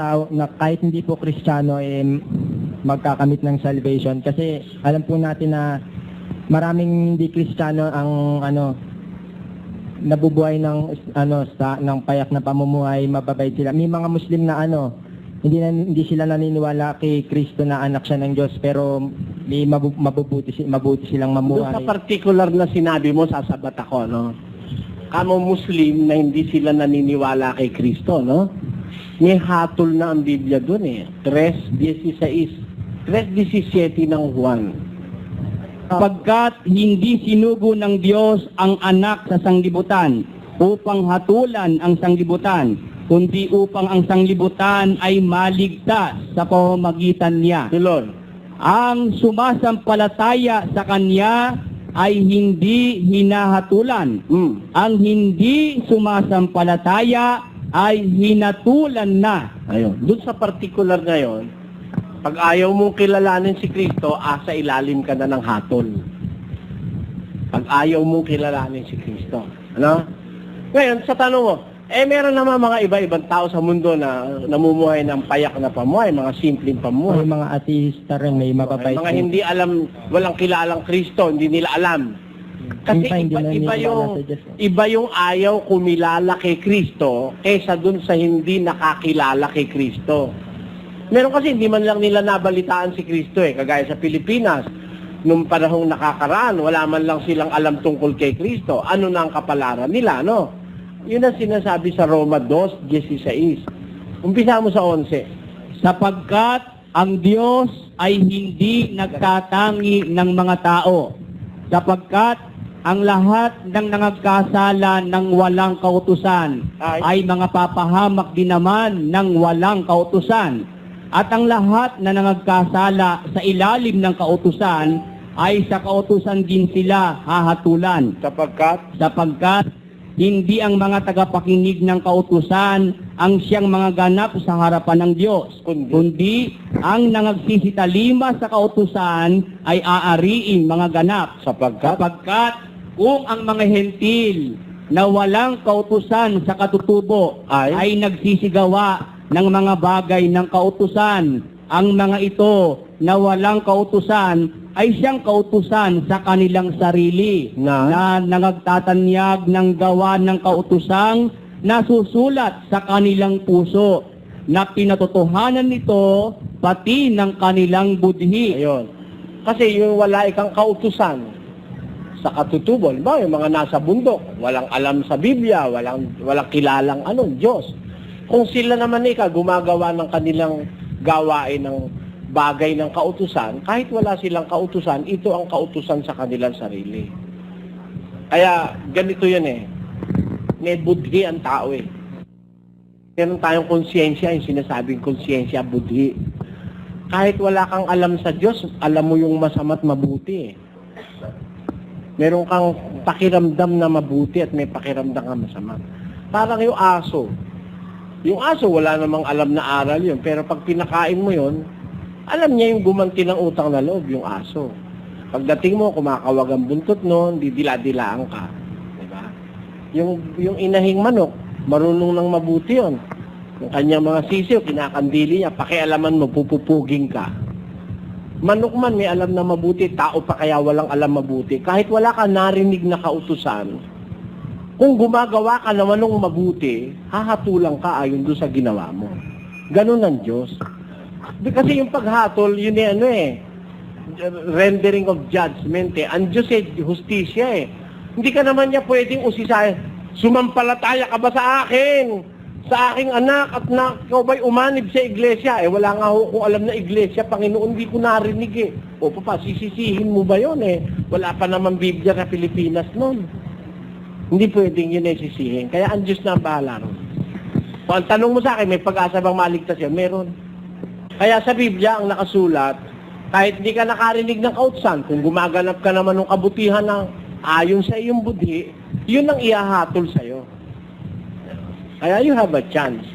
tao na kahit hindi po Kristiyano magkakamit ng salvation? Kasi alam po natin na maraming hindi Kristiyano ang nabubuhay ng payak na pamumuhay, mababait sila. May mga Muslim na hindi sila naniniwala kay Kristo na anak siya ng Diyos, pero may mabuti silang mamuhay. Doon sa particular na sinabi mo, sasabat ako, no? Kamo Muslim na hindi sila naniniwala kay Kristo, no? May hatol na ang Biblia doon 3:16, 3:17 ng Juan. Sapagkat hindi sinugo ng Diyos ang anak sa sanglibutan upang hatulan ang sanglibutan, kundi upang ang sanglibutan ay maligtas sa pamamagitan niya. Tulon. Ang sumasampalataya sa Kanya ay hindi hinahatulan. Ang hindi sumasampalataya ay hinatulan na. Ayun. Doon sa particular ngayon, pag ayaw mong kilalanin si Kristo, asa ilalim ka na ng hatol. Pag ayaw mong kilalanin si Kristo. Ano? Ngayon, sa tanong mo, meron naman mga iba-ibang tao sa mundo na namumuhay ng payak na pamuhay, mga simpleng pamuhay. May mga ateista rin, may mababait. Mga hindi alam, walang kilalang Kristo, hindi nila alam. Kasi iba yung ayaw kumilala kay Kristo kaysa dun sa hindi nakakilala kay Kristo. Meron kasi hindi man lang nila nabalitaan si Kristo kagaya sa Pilipinas. Nung panahong nakakaraan, wala man lang silang alam tungkol kay Kristo. Ano na ang kapalaran nila, no? Yun ang sinasabi sa Roma 2:16. Umpisa mo sa 11. Sapagkat ang Diyos ay hindi nagtatangi ng mga tao. Sapagkat ang lahat ng nangagkasala ng walang kautusan ay mga papahamak din naman ng walang kautusan. At ang lahat na nangagkasala sa ilalim ng kautusan ay sa kautusan din sila hahatulan. Sapagkat hindi ang mga tagapakinig ng kautusan ang siyang mga ganap sa harapan ng Diyos, kundi ang nangagsisitalima sa kautusan ay aariing mga ganap. Sapagkat kung ang mga hentil na walang kautusan sa katutubo ay nagsisigawa ng mga bagay ng kautusan, ang mga ito na walang kautusan ay siyang kautusan sa kanilang sarili na nagtatanyag ng gawa ng kautusang nasusulat sa kanilang puso na pinatotohanan nito pati ng kanilang budhi. Ayun. Kasi yung wala ikang kautusan sa katutubo, yung mga nasa bundok, walang alam sa Biblia, walang kilalang Diyos. Kung sila naman gumagawa ng kanilang gawain ng bagay ng kautusan, kahit wala silang kautusan, ito ang kautusan sa kanilang sarili. Kaya ganito yan may budhi ang tao Meron tayong konsyensya, yung sinasabing konsyensya, budhi. Kahit wala kang alam sa Diyos, alam mo yung masama't mabuti Meron kang pakiramdam na mabuti at may pakiramdam na masama. Parang yung aso. Yung aso, wala namang alam na aral yun. Pero pag pinakain mo yun, alam niya yung gumanti ng utang na loob, yung aso. Pagdating mo, kumakawag ang buntot nun, didila-dilaan ka. Diba? Yung inahing manok, marunong nang mabuti yun. Yung kanyang mga sisiw, kinakandili niya, pakialaman mo, pupupuging ka. Manok man, may alam na mabuti, tao pa kaya walang alam mabuti. Kahit wala ka narinig na kautusan, kung gumagawa ka naman ng mabuti, hahatulang ka ayon doon sa ginawa mo. Ganun ang Diyos. Kasi yung paghatol, yun rendering of judgment Ang Diyos justisya Hindi ka naman niya pwedeng usisahin, sumampalataya ka ba sa akin? Sa aking anak at ikaw ba'y umanib sa iglesia? Wala nga kung alam na iglesia, Panginoon, hindi ko narinig O papa, sisisihin mo ba yun Wala pa naman Biblia na Pilipinas noon. Hindi pwedeng yun sisihin. Kaya ang Diyos na ang bahala ron. Kung ang tanong mo sa akin, may pag-asa bang maligtas yan? Meron. Kaya sa Biblia, ang nakasulat, kahit hindi ka nakarinig ng kautusan, kung gumaganap ka naman ng kabutihan na ayon sa iyong budhi, yun ang ihahatol sa'yo. Kaya you have a chance.